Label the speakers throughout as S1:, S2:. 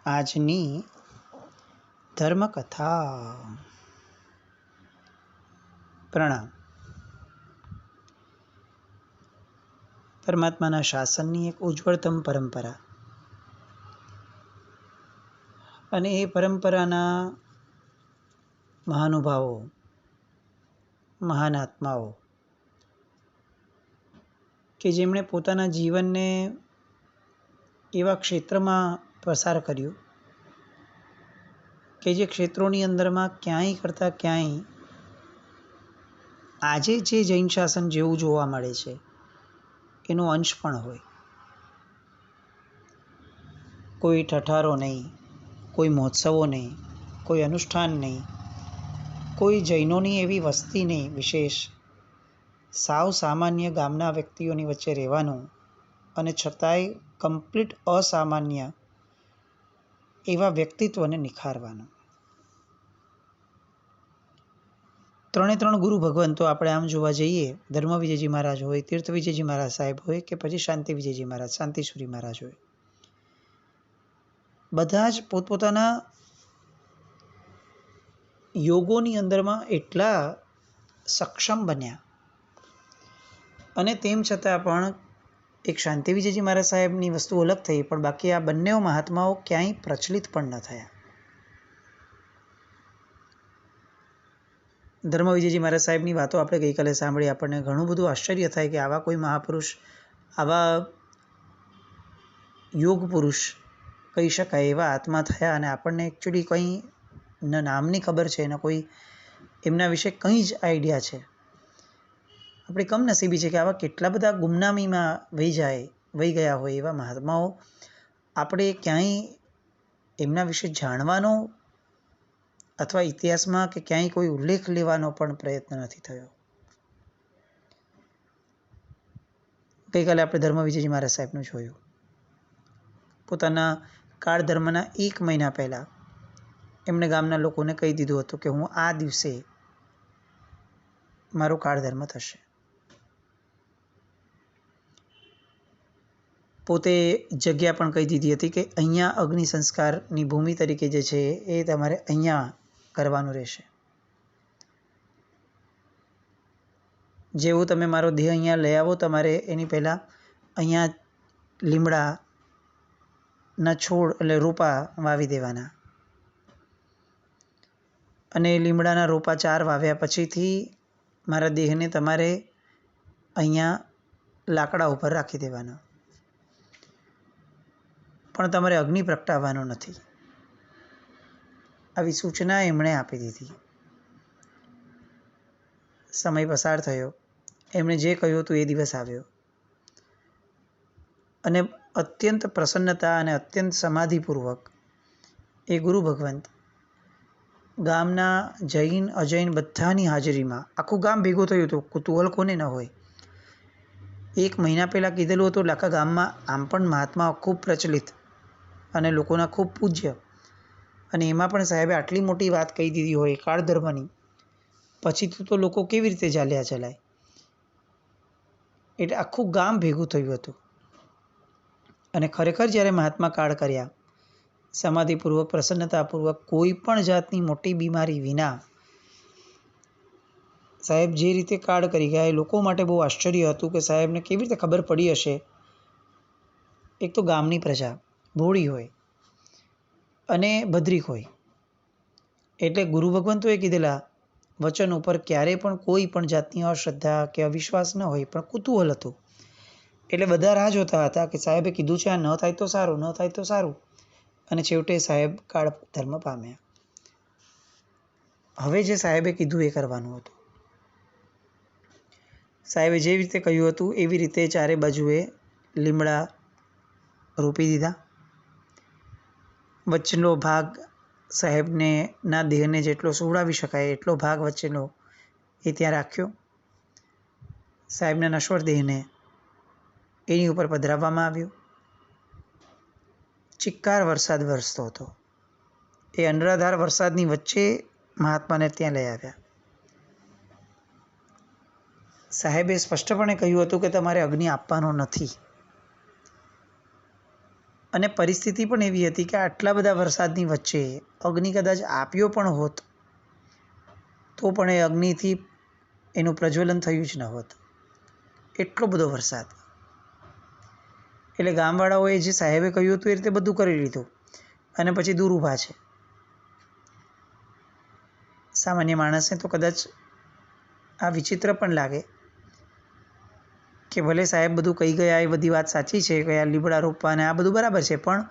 S1: આજની ધર્મકથા. પ્રણામ. પરમાત્માના શાસનની એક ઉજ્જવળતમ પરંપરા, અને એ પરંપરાના મહાનુભાવો, મહાન આત્માઓ કે જેમણે પોતાના જીવનને એવા ક્ષેત્રમાં પસાર કર્યું કે જે ક્ષેત્રોની અંદરમાં ક્યાંય કરતાં ક્યાંય આજે જે જૈન શાસન જેવું જોવા મળે છે એનો અંશ પણ હોય. કોઈ ઠઠારો નહીં, કોઈ મહોત્સવો નહીં, કોઈ અનુષ્ઠાન નહીં, કોઈ જૈનોની એવી વસ્તી નહીં વિશેષ, સાવ સામાન્ય ગામના વ્યક્તિઓની વચ્ચે રહેવાનું અને છતાંય કમ્પ્લીટ અસામાન્ય એવા વ્યક્તિત્વને નિખારવાનું. ત્રણ ગુરુ ભગવંતો આપણે આમ જોવા જઈએ, ધર્મ વિજયજી મહારાજ હોય, તીર્થ વિજયજી મહારાજ સાહેબ હોય કે પછી શાંતિ વિજયજી મહારાજ, શાંતિસુરી મહારાજ હોય, બધા જ પોતપોતાના યોગોની અંદરમાં એટલા સક્ષમ બન્યા, અને તેમ છતાં પણ એક શાંતિ વિજયજી મહારાજ સાહેબની વસ્તુ અલગ થઈ, પણ બાકી આ બંને મહાત્માઓ ક્યાંય પ્રચલિત પણ ન થયા. ધર્મ વિજયજી મહારાજ સાહેબની વાતો આપણે ગઈકાલે સાંભળી, આપણને ઘણું બધું આશ્ચર્ય થાય કે આવા કોઈ મહાપુરુષ, આવા યોગ પુરુષ કહી શકાય એવા આત્મા થયા, અને આપણને એકચ્યુઅલી કંઈ ન નામની ખબર છે, ન કોઈ એમના વિશે કંઈ જ આઈડિયા છે. આપણે કમનસીબી છે કે આવા કેટલા બધા ગુમનામીમાં વહી ગયા હોય એવા મહાત્માઓ આપણે ક્યાંય એમના વિશે જાણવાનો અથવા ઇતિહાસમાં કે ક્યાંય કોઈ ઉલ્લેખ લેવાનો પણ પ્રયત્ન નથી થયો. ગઈકાલે આપણે ધર્મ વિજયજી મહારાજ સાહેબનું જોયું. પોતાના કાળ ધર્મના 1 મહિના પહેલાં એમણે ગામના લોકોને કહી દીધું હતું કે હું આ દિવસે મારો કાળ ધર્મ થશે. પોતે જગ્યા પણ કહી દીધી હતી કે અહીંયા અગ્નિ સંસ્કારની ભૂમિ તરીકે જે છે એ તમારે અહીંયા કરવાનું રહેશે. જેવું તમે મારો દેહ અહીંયા લઈ આવો, તમારે એની પહેલાં અહીંયા લીમડાના છોડ એટલે રોપા વાવી દેવાના, અને લીમડાના રોપા 4 વાવ્યા પછીથી મારા દેહને તમારે અહીંયા લાકડા ઉપર રાખી દેવાનો, પણ તમારે અગ્નિ પ્રગટાવવાનો નથી. આવી સૂચના એમણે આપી દીધી. સમય પસાર થયો, એમણે જે કહ્યું હતું એ દિવસ આવ્યો, અને અત્યંત પ્રસન્નતા અને અત્યંત સમાધિપૂર્વક એ ગુરુ ભગવંત ગામના જૈન અજૈન બધાની હાજરીમાં, આખું ગામ ભેગું થયું હતું, કુતૂહલ કોને ન હોય. 1 મહિના પહેલાં કીધેલું હતું એટલે આખા ગામમાં આમ પણ મહાત્મા ખૂબ પ્રચલિત અને લોકોના ખૂબ પૂજ્ય, અને એમાં પણ સાહેબે આટલી મોટી વાત કહી દીધી હોય કાળ ધર્મની, પછી તો લોકો કેવી રીતે ચાલ્યા ચલાય. એટલે આખું ગામ ભેગું થયું હતું, અને ખરેખર જ્યારે મહાત્મા કાળ કર્યા સમાધિપૂર્વક, પ્રસન્નતાપૂર્વક, કોઈ પણ જાતની મોટી બીમારી વિના સાહેબ જે રીતે કાળ કરી ગયા, એ લોકો માટે બહુ આશ્ચર્ય હતું કે સાહેબને કેવી રીતે ખબર પડી હશે. એક તો ગામની પ્રજા ભોળી હોય અને ભદ્રિક હોય, એટલે ગુરુ ભગવંતોએ કીધેલા વચન ઉપર ક્યારેય પણ કોઈ પણ જાતની અશ્રદ્ધા કે અવિશ્વાસ ન હોય, પણ કુતૂહલ હતું. એટલે બધા રાહ જોતા હતા કે સાહેબે કીધું છે આ ન થાય તો સારું, ન થાય તો સારું, અને છેવટે સાહેબ કાળ ધર્મ પામ્યા. હવે જે સાહેબે કીધું એ કરવાનું હતું. સાહેબે જે રીતે કહ્યું હતું એવી રીતે 4 બાજુએ લીમડા રોપી દીધા. વચ્ચેનો ભાગ સાહેબને ના દેહને જેટલો સુવડાવી શકાય એટલો ભાગ વચ્ચેનો એ ત્યાં રાખ્યો. સાહેબના નશ્વર દેહને એની ઉપર પધરાવવામાં આવ્યો. ચિક્કાર વરસાદ વરસતો હતો. એ અનરાધાર વરસાદની વચ્ચે મહાત્માને ત્યાં લઈ આવ્યા. સાહેબે સ્પષ્ટપણે કહ્યું હતું કે તમારે અગ્નિ આપવાનો નથી. અને પરિસ્થિતિ પણ એવી હતી કે આટલા બધા વરસાદની વચ્ચે અગ્નિ કદાચ આપ્યો પણ હોત તો પણ એ અગ્નિથી એનું પ્રજ્વલન થયું જ ન હોત, એટલો બધો વરસાદ. એટલે ગામવાળાઓએ જે સાહેબે કહ્યું હતું એ રીતે બધું કરી લીધું અને પછી દૂર ઊભા છે. સામાન્ય માણસને તો કદાચ આ વિચિત્ર પણ લાગે કે ભલે સાહેબ બધું કહી ગયા, એ બધી વાત સાચી છે કે આ લીમડા રોપવા અને આ બધું બરાબર છે, પણ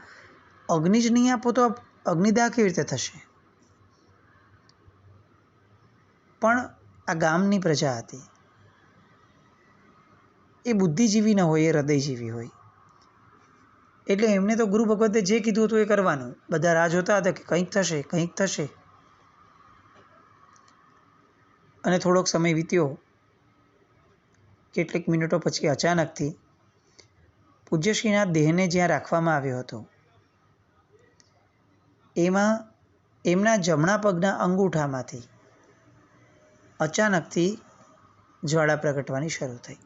S1: અગ્નિ જ નહીં આપો તો અગ્નિદાહ કેવી રીતે થશે? પણ આ ગામની પ્રજા હતી, એ બુદ્ધિજીવી ન હોય, એ હૃદયજીવી હોય. એટલે એમને તો ગુરુ ભગવતે જે કીધું હતું એ કરવાનું. બધા રાહ જોતા હતા કે કંઈક થશે, કંઈક થશે. અને થોડોક સમય વીત્યો. કેટલીક મિનિટો પછી અચાનકથી પૂજ્યશ્રીના દેહને જ્યાં રાખવામાં આવ્યો હતો એમાં એમના જમણા પગના અંગૂઠામાંથી અચાનકથી જ્વાળા પ્રગટવાની શરૂ થઈ.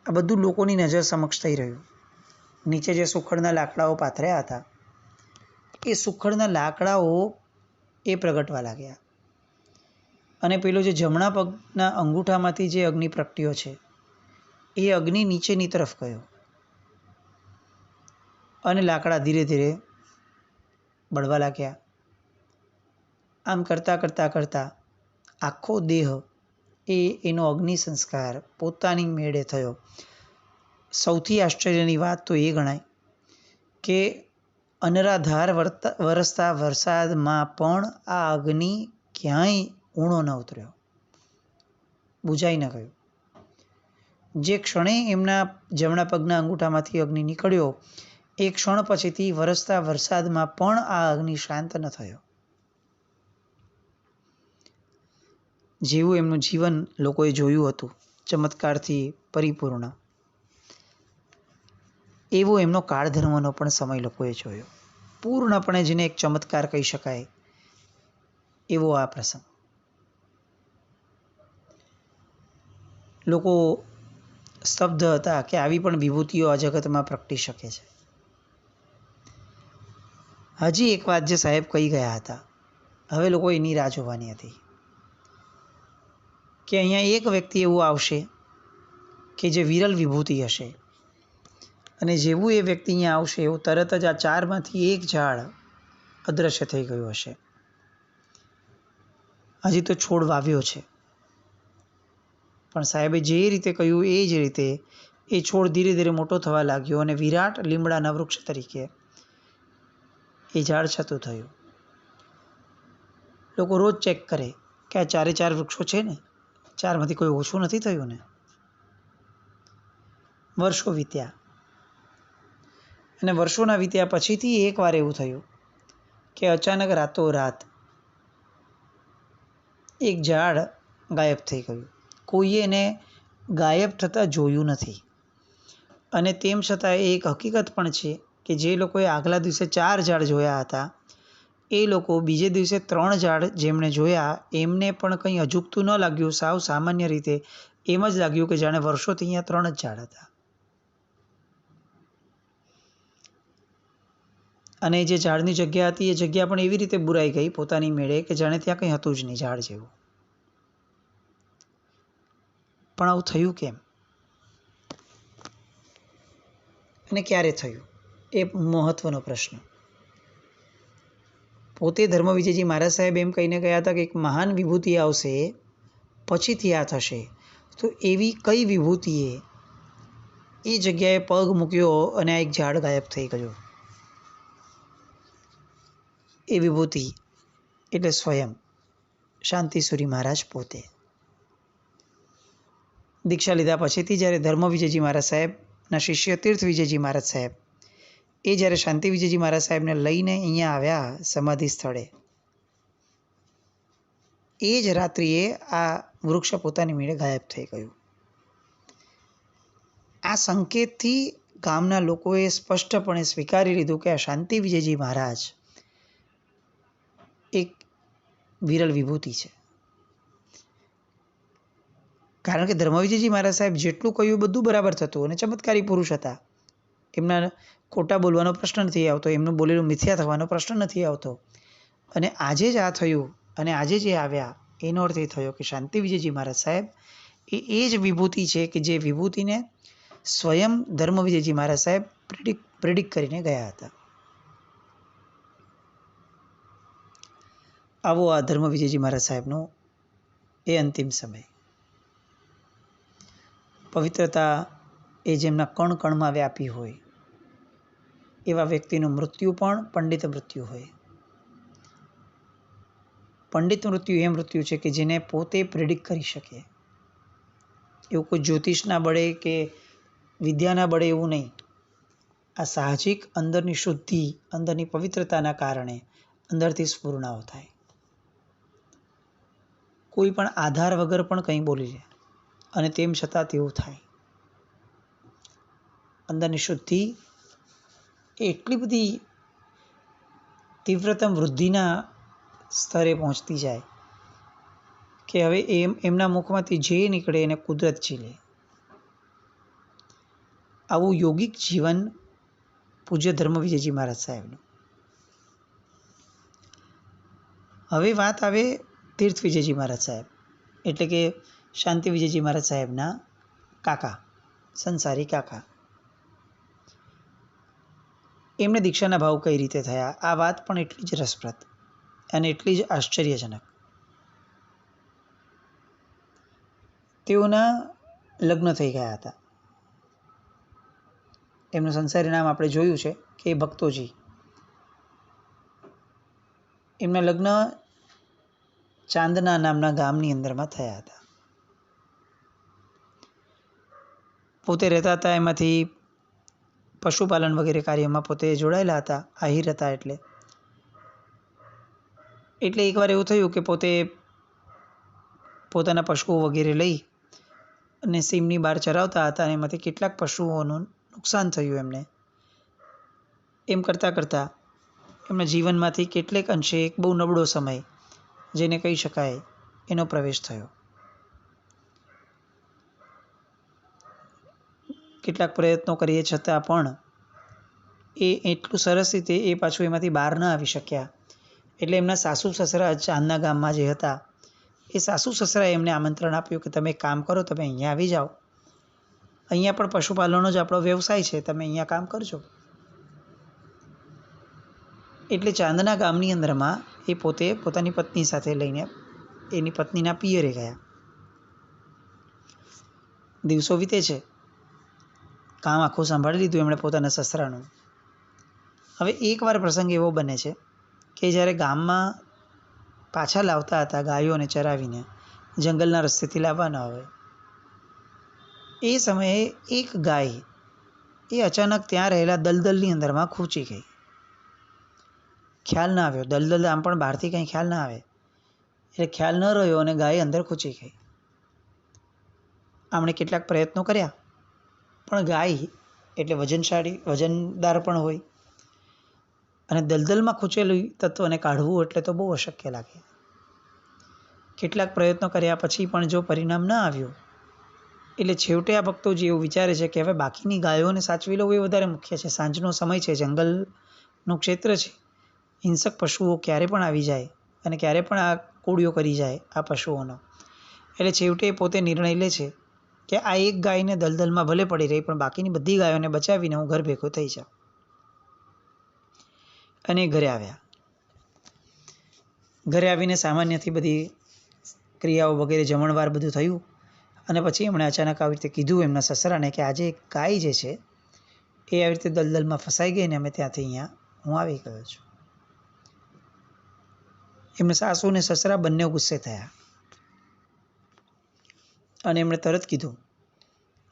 S1: આ બધું લોકોની નજર સમક્ષ થઈ રહ્યું. નીચે જે સુખડના લાકડાઓ પાથર્યા હતા એ સુખડના લાકડાઓ એ પ્રગટવા લાગ્યા અને પેલો જે જમણા પગના અંગૂઠામાંથી જે અગ્નિ પ્રગટ્યો છે એ અગ્નિ નીચેની તરફ ગયો અને લાકડા ધીરે ધીરે બળવા લાગ્યા. આમ કરતાં કરતાં કરતાં આખો દેહ એનો અગ્નિ સંસ્કાર પોતાની મેળે થયો. સૌથી આશ્ચર્યની વાત તો એ ગણાય કે અનરાધાર વરસતા વરસાદમાં પણ આ અગ્નિ ક્યાંય ઊણો ન ઉતર્યો, બુઝાઈ ન ગયો. જે ક્ષણે એમના જમણા પગના અંગૂઠામાંથી અગ્નિ નીકળ્યો એ ક્ષણ પછીથી વરસતા વરસાદમાં પણ આ અગ્નિ શાંત ન થયો. જેવું એમનું જીવન લોકોએ જોયું હતું ચમત્કારથી પરિપૂર્ણ, એવો એમનો કાળધર્મનો પણ સમય લોકોએ જોયો. પૂર્ણપણે જેને એક ચમત્કાર કહી શકાય એવો આ પ્રસંગ. લોકો સ્તબ્ધ હતા કે આવી પણ વિભૂતિઓ આ જગતમાં પ્રગટી શકે છે. હજી એક વાત જે સાહેબ કહી ગયા હતા, હવે લોકો એની રાહ જોવાની હતી કે અહીંયા એક વ્યક્તિ એવું આવશે કે જે વિરલ વિભૂતિ હશે અને જેવું એ વ્યક્તિ અહીંયા આવશે એવું તરત જ આ ચારમાંથી એક ઝાડ અદૃશ્ય થઈ ગયું હશે. હજી તો છોડ વાવ્યો છે, પણ સાહેબે જે રીતે કહ્યું એ જ રીતે એ છોડ ધીરે ધીરે મોટો થવા લાગ્યો અને વિરાટ લીમડાના વૃક્ષ તરીકે એ ઝાડ છતું થયું. લોકો રોજ ચેક કરે કે આ ચારે ચાર વૃક્ષો છે ને, ચારમાંથી કોઈ ઓછું નથી થયું ને. વર્ષો વીત્યા અને વર્ષોના વીત્યા પછીથી એકવાર એવું થયું કે અચાનક રાતોરાત એક ઝાડ ગાયબ થઈ ગયું. કોઈએ એને ગાયબ થતાં જોયું નથી અને તેમ છતાં એ એક હકીકત પણ છે કે જે લોકોએ આગલા દિવસે 4 ઝાડ જોયા હતા એ લોકો બીજે દિવસે 3 ઝાડ જેમણે જોયા એમને પણ કંઈ અજુગતું ન લાગ્યું. સાવ સામાન્ય રીતે એમ જ લાગ્યું કે જાણે વર્ષોથી અહીંયા 3 જ ઝાડ હતા. અને જે ઝાડની જગ્યા હતી એ જગ્યા પણ એવી રીતે બુરાઈ ગઈ પોતાની મેળે કે જાણે ત્યાં કંઈ હતું જ નહીં ઝાડ જેવું. પણ આવું થયું કેમ અને ક્યારે થયું એ મહત્વનો પ્રશ્ન. પોતે ધર્મવિજયજી મહારાજ સાહેબ એમ કહીને ગયા હતા કે એક મહાન વિભૂતિ આવશે પછીથી આ થશે. તો એવી કઈ વિભૂતિએ એ જગ્યાએ પગ મૂક્યો અને આ એક ઝાડ ગાયબ થઈ ગયું? એ વિભૂતિ એટલે સ્વયં શાંતિસુરી મહારાજ પોતે. દીક્ષા લીધા પછીથી જ્યારે ધર્મવિજયજી મહારાજ સાહેબના શિષ્ય તીર્થ વિજયજી મહારાજ સાહેબ એ જ્યારે શાંતિ વિજયજી મહારાજ સાહેબને લઈને અહીંયા આવ્યા સમાધિ સ્થળે, એ જ રાત્રિએ આ વૃક્ષ પોતાની મેળે ગાયબ થઈ ગયું. આ સંકેતથી ગામના લોકોએ સ્પષ્ટપણે સ્વીકારી લીધું કે આ શાંતિ વિજયજી મહારાજ એક વિરલ વિભૂતિ છે. કારણ કે ધર્મવિજયજી મહારાજ સાહેબ જેટલું કહ્યું બધું બરાબર થતું અને ચમત્કારી પુરુષ હતા. એમના ખોટા બોલવાનો પ્રશ્ન નથી આવતો, એમનું બોલેલું મિથ્યા થવાનો પ્રશ્ન નથી આવતો. અને આજે જ આ થયું અને આજે જે આવ્યા એનો અર્થ એ થયો કે શાંતિ વિજયજી મહારાજ સાહેબ એ જ વિભૂતિ છે કે જે વિભૂતિને સ્વયં ધર્મ વિજયજી મહારાજ સાહેબ પ્રિડિક્ટ કરીને ગયા હતા. આવો આ ધર્મ વિજયજી મહારાજ સાહેબનો એ અંતિમ સમય. પવિત્રતા એ જેમના કણ કણમાં વ્યાપી હોય એવા વ્યક્તિનું મૃત્યુ પણ પંડિત મૃત્યુ હોય. પંડિત મૃત્યુ એ મૃત્યુ છે કે જેને પોતે પ્રિડિક્ટ કરી શકે. એવું કોઈ જ્યોતિષના બળે કે વિદ્યાના બળે એવું નહીં. આ સાહજિક અંદરની શુદ્ધિ, અંદરની પવિત્રતાના કારણે અંદરથી સ્ફૂર્ણાઓ થાય. કોઈ પણ આધાર વગર પણ કંઈ બોલી લે અને તેમ છતાં તેવું થાય. અંદરની શુદ્ધિ એટલી બધી તીવ્રતમ વૃદ્ધિના સ્તરે પહોંચતી જાય કે હવે એમના મુખમાંથી જે નીકળે એને કુદરત ઝીલે. આવું યોગિક જીવન પૂજ્ય ધર્મ વિજયજી મહારાજ સાહેબનું. હવે વાત આવે તીર્થ વિજયજી મહારાજ સાહેબ, એટલે કે શાંતિ વિજયજી મહારાજ સાહેબના કાકા, સંસારી કાકા. એમને દીક્ષાના ભાવ કઈ રીતે થયા, આ વાત પણ એટલી જ રસપ્રદ અને એટલી જ આશ્ચર્યજનક. તેઓના લગ્ન થઈ ગયા હતા. એમનું સંસારી નામ આપણે જોયું છે કે ભક્તોજી. એમના લગ્ન ચાંદના નામના ગામની અંદરમાં થયા હતા. પોતે રહેતા હતા એમાંથી પશુપાલન વગેરે કાર્યમાં પોતે જોડાયેલા હતા, આહિર હતા. એટલે એકવાર એવું થયું કે પોતે પોતાના પશુઓ વગેરે લઈ અને સીમની બહાર ચરાવતા હતા અને એમાંથી કેટલાક પશુઓનું નુકસાન થયું એમને. એમ કરતાં કરતાં એમના જીવનમાંથી કેટલેક અંશે એક બહુ નબળો સમય, જેને કહી શકાય, એનો પ્રવેશ થયો. કેટલાક પ્રયત્નો કરીએ છતાં પણ એ એટલું સરસ રીતે એ પાછું એમાંથી બહાર ન આવી શક્યા. એટલે એમના સાસુ સસરા ચાંદના ગામમાં જે હતા એ સાસુ સસરાએ એમને આમંત્રણ આપ્યું કે તમે એક કામ કરો, તમે અહીંયા આવી જાઓ, અહીંયા પણ પશુપાલનનો જ આપણો વ્યવસાય છે, તમે અહીંયા કામ કરજો. એટલે ચાંદના ગામની અંદરમાં એ પોતે પોતાની પત્ની સાથે લઈને એની પત્નીના પિયરે ગયા. દિવસો વીતે છે, કામ આખું સાંભળી લીધું એમણે પોતાના સસરાનું. હવે એકવાર પ્રસંગ એવો બને છે કે જ્યારે ગામમાં પાછા લાવતા હતા ગાયોને ચરાવીને, જંગલના રસ્તેથી લાવવાના હોય, એ સમયે એક ગાય એ અચાનક ત્યાં રહેલા દલદલની અંદરમાં ખૂંચી ગઈ. ખ્યાલ ના આવ્યો. દલદલ આમ પણ બહારથી કંઈ ખ્યાલ ના આવે, એટલે ખ્યાલ ન રહ્યો અને ગાય અંદર ખૂંચી ગઈ. આમણે કેટલાક પ્રયત્નો કર્યા, પણ ગાય એટલે વજનદાર પણ હોય અને દલદલમાં ખૂંચેલું તત્વને કાઢવું એટલે તો બહુ અશક્ય લાગે. કેટલાક પ્રયત્નો કર્યા પછી પણ જો પરિણામ ન આવ્યું, એટલે છેવટે આ ભક્તોજી એવું વિચારે છે કે હવે બાકીની ગાયોને સાચવી લઉં એ વધારે મુખ્ય છે. સાંજનો સમય છે, જંગલનું ક્ષેત્ર છે, હિંસક પશુઓ ક્યારે પણ આવી જાય અને ક્યારે પણ આ કોળીઓ કરી જાય આ પશુઓનો. એટલે છેવટે પોતે નિર્ણય લે છે કે આ એક ગાયને દલદલમાં ભલે પડી રહી, પણ બાકીની બધી ગાયોને બચાવીને હું ઘર ભેગો થઈ જાઉં. અને ઘરે આવ્યા. ઘરે આવીને સામાન્યથી બધી ક્રિયાઓ વગેરે, જમણવાર બધું થયું અને પછી એમણે અચાનક આવી રીતે કીધું એમના સસરાને કે આજે ગાય જે છે એ આવી રીતે દલદલમાં ફસાઈ ગઈ ને અમે ત્યાંથી અહીંયા હું આવી ગયો છું. એમને સાસુ અને સસરા બંને ગુસ્સે થયા અને એમણે તરત કીધું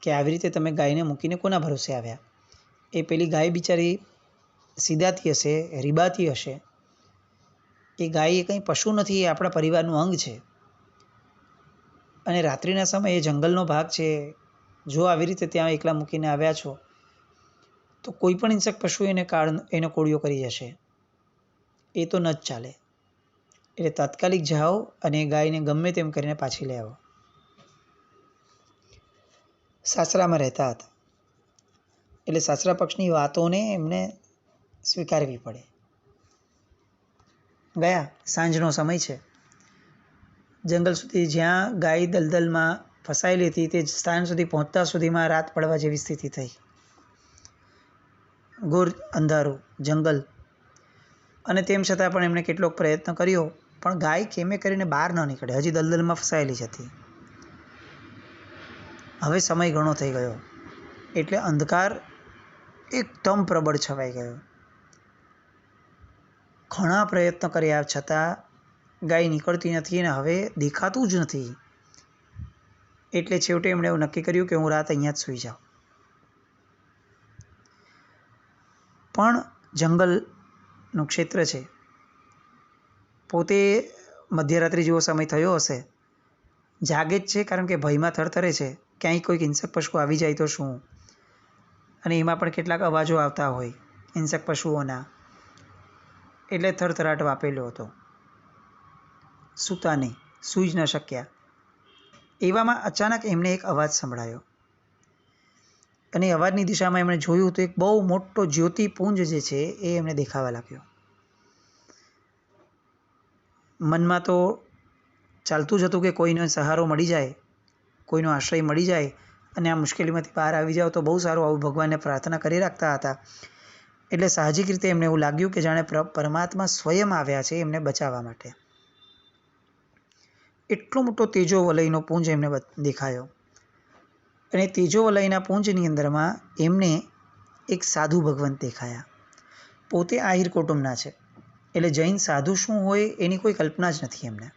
S1: કે આવી રીતે તમે ગાયને મૂકીને કોના ભરોસે આવ્યા? એ પેલી ગાય બિચારી સીધાતી હશે, રીબાતી હશે. એ ગાય એ કંઈ પશુ નથી, એ આપણા પરિવારનું અંગ છે. અને રાત્રિના સમયે જંગલનો ભાગ છે, જો આવી રીતે ત્યાં એકલા મૂકીને આવ્યા છો તો કોઈ પણ હિંસક પશુ એનો કોળિયો કરી જશે. એ તો ન જ ચાલે. એટલે તાત્કાલિક જાઓ અને ગાયને ગમે તેમ કરીને પાછી લઈ આવો. સાસરામાં રહેતા હતા એટલે સાસરા પક્ષની વાતોને એમને સ્વીકારવી પડે. ગયા, સાંજનો સમય છે. જંગલ સુધી જ્યાં ગાય દલદલમાં ફસાયેલી હતી તે સ્થાન સુધી પહોંચતા સુધીમાં રાત પડવા જેવી સ્થિતિ થઈ. ઘોર અંધારું જંગલ, અને તેમ છતાં પણ એમણે કેટલોક પ્રયત્ન કર્યો, પણ ગાય કેમે કરીને બહાર ન નીકળે. હજી દલદલમાં ફસાયેલી જ હતી. હવે સમય ઘણો થઈ ગયો એટલે અંધકાર એકદમ પ્રબળ છવાઈ ગયો. ઘણા પ્રયત્ન કર્યા છતાં ગાય નીકળતી નથી અને હવે દેખાતું જ નથી. એટલે છેવટે એમણે એવું નક્કી કર્યું કે હું રાત અહીંયા જ સૂઈ જાઉં. પણ જંગલનું ક્ષેત્ર છે, પોતે મધ્યરાત્રિ જેવો સમય થયો હશે, જાગે જ છે કારણ કે ભયમાં થરથરે છે. ક્યાંય કોઈક હિંસક પશુ આવી જાય તો શું, અને એમાં પણ કેટલાક અવાજો આવતા હોય હિંસક પશુઓના, એટલે થરથરાટ વાપેલો હતો. સૂતા નહીં, સૂઈ જ ન શક્યા. એવામાં અચાનક એમને એક અવાજ સંભળાયો, અને એ અવાજની દિશામાં એમણે જોયું તો એક બહુ મોટો જ્યોતિપુંજ જે છે એ એમને દેખાવા લાગ્યો. મનમાં તો ચાલતું જ હતું કે કોઈનો સહારો મળી જાય, કોઈનો આશ્રય મળી જાય અને આ મુશ્કેલીમાંથી બહાર આવી જાઓ તો બહુ સારું. આવું ભગવાનને પ્રાર્થના કરી રાખતા હતા. એટલે સાહજિક રીતે એમને એવું લાગ્યું કે જાણે પરમાત્મા સ્વયં આવ્યા છે એમને બચાવવા માટે. એટલો મોટો તેજો વલયનો પુંજ એમને દેખાયો, અને તેજો વલયના પુંજની અંદરમાં એમને એક સાધુ ભગવંત દેખાયા. પોતે આહિર કુટુંબના છે એટલે જૈન સાધુ શું હોય એની કોઈ કલ્પના જ નથી એમને.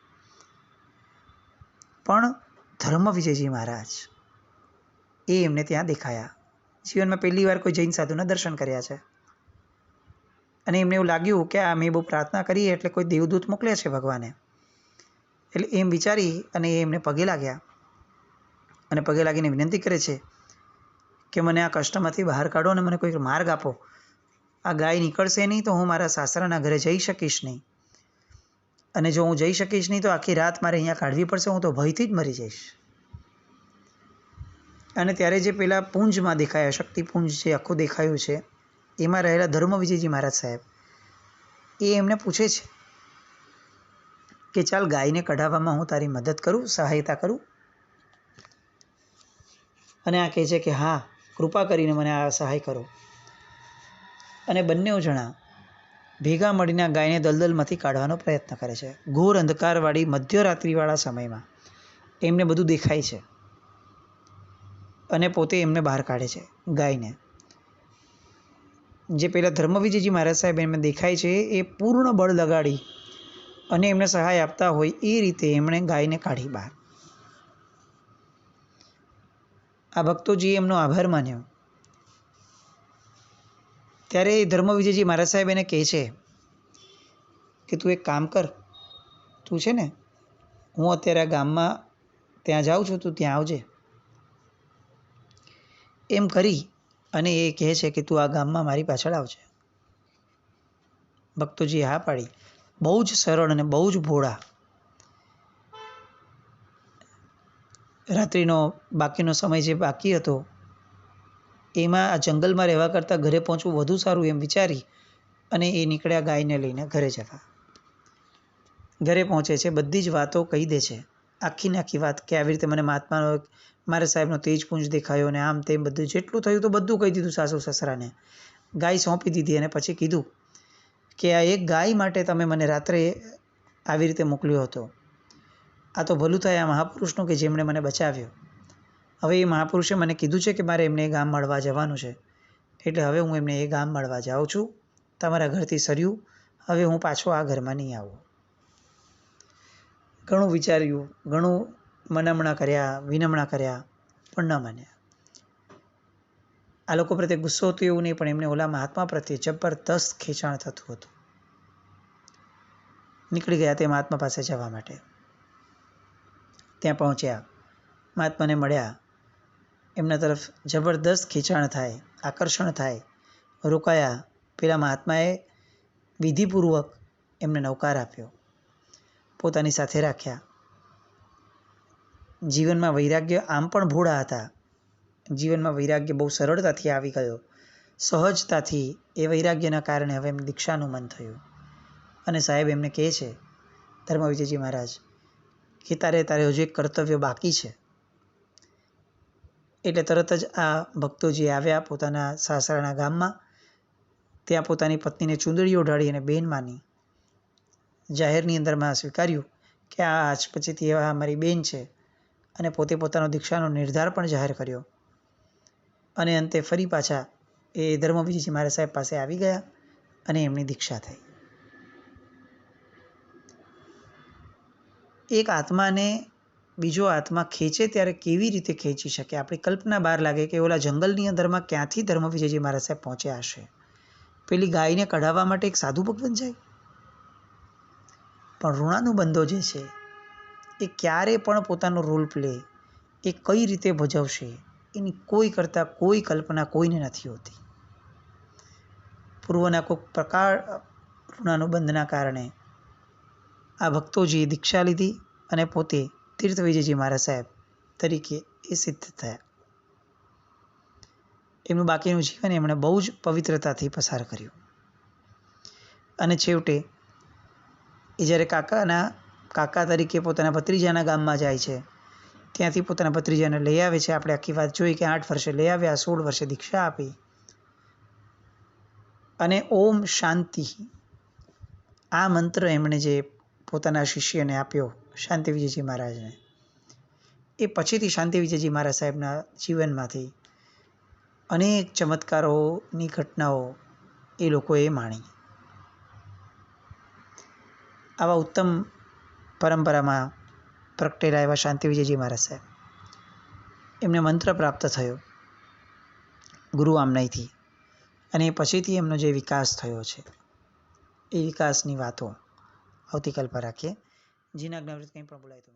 S1: પણ ધર્મવિજયજી મહારાજ એ એમને ત્યાં દેખાયા. જીવનમાં પહેલી વાર કોઈ જૈન સાધુના દર્શન કર્યા છે, અને એમને એવું લાગ્યું કે આ મેં બહુ પ્રાર્થના કરી એટલે કોઈ દેવદૂત મોકલ્યા છે ભગવાને. એટલે એમ વિચારી અને એ એમને પગે લાગ્યા, અને પગે લાગીને વિનંતી કરે છે કે મને આ કષ્ટમાંથી બહાર કાઢો અને મને કોઈક માર્ગ આપો. આ ગાય નીકળશે નહીં તો હું મારા સાસરાના ઘરે જઈ શકીશ નહીં, અને જો હું જઈ શકીશ નહીં તો આખી રાત મારે અહીંયા કાઢવી પડશે. હું તો ભયથી જ મરી જઈશ. અને ત્યારે જે પેલા પુંજમાં દેખાયા, શક્તિપુંજ જે આખું દેખાયું છે, એમાં રહેલા ધર્મવિજયજી મહારાજ સાહેબ એ એમને પૂછે છે કે ચાલ ગાયને કઢાવવામાં હું તારી મદદ કરું, સહાયતા કરું. અને આ કહે છે કે હા, કૃપા કરીને મને આ સહાય કરો. અને બંને જણા ભેગા મળીને ગાયને દલદલમાંથી કાઢવાનો પ્રયત્ન કરે છે. ઘોર અંધકારવાળી મધ્યરાત્રિવાળા સમયમાં એમને બધું દેખાય છે, અને પોતે એમને બહાર કાઢે છે ગાયને. જે પેલા ધર્મવિજયજી મહારાજ સાહેબ એમને દેખાય છે એ પૂર્ણ બળ લગાડી અને એમને સહાય આપતા હોય એ રીતે એમણે ગાયને કાઢી બહાર. આ ભક્તોજીએ એમનો આભાર માન્યો. ત્યારે ધર્મવિજયજી મહારાજ સાહેબ એને કહે છે કે તું એક કામ કર, તું છે ને, હું અત્યારે આ ગામમાં ત્યાં જાઉં છું, તું ત્યાં આવજે. એમ કરી અને એ કહે છે કે તું આ ગામમાં મારી પાછળ આવજે. ભક્તોજીએ હા પાડી. બહુ જ સરળ અને બહુ જ ભોળા. રાત્રિનો બાકીનો સમય જે બાકી હતો એમાં આ જંગલમાં રહેવા કરતાં ઘરે પહોંચવું વધુ સારું એમ વિચારી અને એ નીકળ્યા ગાયને લઈને ઘરે જવા. ઘરે પહોંચે છે, બધી જ વાતો કહી દે છે, આખી નાખી વાત કે આવી રીતે મને મહાત્માનો મારા સાહેબનો તેજપુંજ દેખાયો ને આમ તેમ બધું જેટલું થયું તો બધું કહી દીધું સાસુ સસરાને. ગાય સોંપી દીધી અને પછી કીધું કે આ એક ગાય માટે તમે મને રાત્રે આવી રીતે મોકલ્યો હતો. આ તો ભલું થાય આ મહાપુરુષનું કે જેમણે મને બચાવ્યો. હવે એ મહાપુરુષે મને કીધું છે કે મારે એમને એ ગામ મળવા જવાનું છે, એટલે હવે હું એમને એ ગામ મળવા જાઉં છું. તમારા ઘરથી સર્યું, હવે હું પાછો આ ઘરમાં નહીં આવું. ઘણું વિચાર્યું, ઘણું મનામણા કર્યા, વિનમણા કર્યા, પણ ન માન્યા. આ લોકો પ્રત્યે ગુસ્સો હતો એવું નહીં, પણ એમને ઓલા મહાત્મા પ્રત્યે જબરદસ્ત ખેંચાણ થતું હતું. નીકળી ગયા તે મહાત્મા પાસે જવા માટે. ત્યાં પહોંચ્યા, મહાત્માને મળ્યા. એમના તરફ જબરદસ્ત ખેંચાણ થાય, આકર્ષણ થાય. રોકાયા. પેલા મહાત્માએ વિધિપૂર્વક એમને નવકાર આપ્યો, પોતાની સાથે રાખ્યા. જીવનમાં વૈરાગ્ય આમ પણ ભોળા હતા. જીવનમાં વૈરાગ્ય બહુ સરળતાથી આવી ગયો. સહજતાથી એ વૈરાગ્યના કારણે હવે એમને દીક્ષાનું મન થયું. અને સાહેબ એમને કહે છે, ધર્મવિજયજી મહારાજ, કે તારે હજુ એક કર્તવ્ય બાકી છે. એટલે તરત જ આ ભક્તોજી આવ્યા પોતાના સાસરાના ગામમાં. ત્યાં પોતાની પત્નીને ચૂંદડી ઓઢાડી અને બેન માની જાહેરની અંદરમાં સ્વીકાર્યું કે આ આજ પછીથી આ મારી બેન છે. અને પોતે પોતાનો દીક્ષાનો નિર્ધાર પણ જાહેર કર્યો. અને અંતે ફરી પાછા એ ધર્મવિજયજી મહારાજ સાહેબ પાસે આવી ગયા અને એમની દીક્ષા થઈ. એક આત્માને બીજો આત્મા ખેંચે ત્યારે કેવી રીતે ખેંચી શકે? આપણી કલ્પના બહાર લાગે કે ઓલા જંગલની અંદરમાં ક્યાંથી ધર્મવિજયજી મહારાજ સાહેબ પહોંચ્યા હશે. પેલી ગાયને કઢાવવા માટે એક સાધુ ભગવાન જાય. પણ ઋણાનુબંધો જે છે એ ક્યારે પણ પોતાનો રોલ પ્લે એ કઈ રીતે ભજવશે એની કોઈ કરતાં કોઈ કલ્પના કોઈને નથી હોતી. પૂર્વના કોઈક પ્રકાર ઋણાનુબંધના કારણે આ ભક્તોજીએ દીક્ષા લીધી અને પોતે તીર્થવિજયજી મહારાજ સાહેબ તરીકે એ સિદ્ધ થયા. એમનું બાકીનું જીવન એમણે બહુ જ પવિત્રતાથી પસાર કર્યું. અને છેવટે એ જ્યારે કાકા તરીકે પોતાના ભત્રીજાના ગામમાં જાય છે, ત્યાંથી પોતાના ભત્રીજાને લઈ આવે છે. આપણે આખી વાત જોઈ કે 8 વર્ષે લઈ આવ્યા, 16 વર્ષે દીક્ષા આપી. અને ઓમ શાંતિ આ મંત્ર એમણે જે પોતાના શિષ્યને આપ્યો શાંતિવિજયજી મહારાજને, એ પછીથી શાંતિવિજયજી મહારાજ સાહેબના જીવનમાંથી અનેક ચમત્કારોની ઘટનાઓ એ લોકોએ માણી. આવા ઉત્તમ પરંપરામાં પ્રગટેલા એવા શાંતિવિજયજી મહારાજ સાહેબ, એમને મંત્ર પ્રાપ્ત થયો ગુરુ આમનાઈથી. અને પછીથી એમનો જે વિકાસ થયો છે એ વિકાસની વાતો આવતીકાલ પર રાખીએ. જીના જ્ઞાવૃત કંઈ પણ બોલાય તો